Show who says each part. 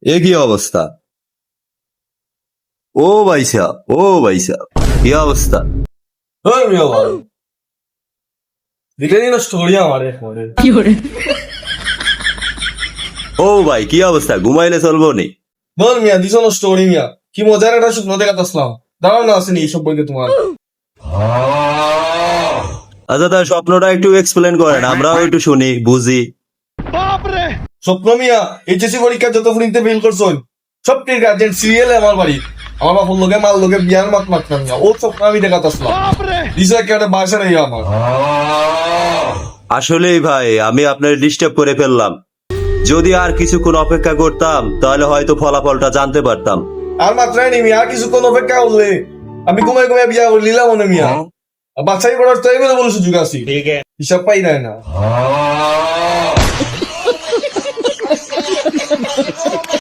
Speaker 1: এ কি অবস্থা? ও ভাই সাহেব, ও ভাই সাহেব, কি অবস্থা?
Speaker 2: ওই মিয়া ভাই দিলেনি নষ্ট করি আমারে পরে
Speaker 1: ও ভাই কি অবস্থা? ঘুমাইলে চলবো নি?
Speaker 2: বল মিয়া দিছ নষ্ট করি মিয়া কি মজার একটা স্বপ্ন দেখাতাম দাঁড়াও না আসেনি এইসব বইতে তোমার
Speaker 1: আচ্ছা তার স্বপ্নটা একটু এক্সপ্লেন করেন, আমরাও একটু শুনি বুঝি।
Speaker 2: স্বপ্ন মিয়া এইচএসসি পরীক্ষা যত ফ্রিতে ফেল করছো সব ঠিক গার্জেন সিরিয়ালে আমার বাড়ি আমার বাপুর লোকে মাল লোকে বিয়ার মাত মারতাম না ও স্বপ্ন আমি দেখাতাম দিছ একটা বাসা নেই আমার
Speaker 1: আসলেই ভাই আমি আপনার ডিস্টার্ব করে ফেললাম। যদি আর কিছুক্ষণ অপেক্ষা করতাম তাহলে হয়তো ফলাফলটা জানতে পারতাম।
Speaker 2: আর মাত্রাই নেই মিয়া আর কিছুক্ষণ অপেক্ষা করলে আমি ঘুমাই ঘুমাই বিয়া করে নিলাম মনে মিয়া আর বাচ্চাই করার তো এগুলো বলে সুযোগ আছে হিসাব পাই না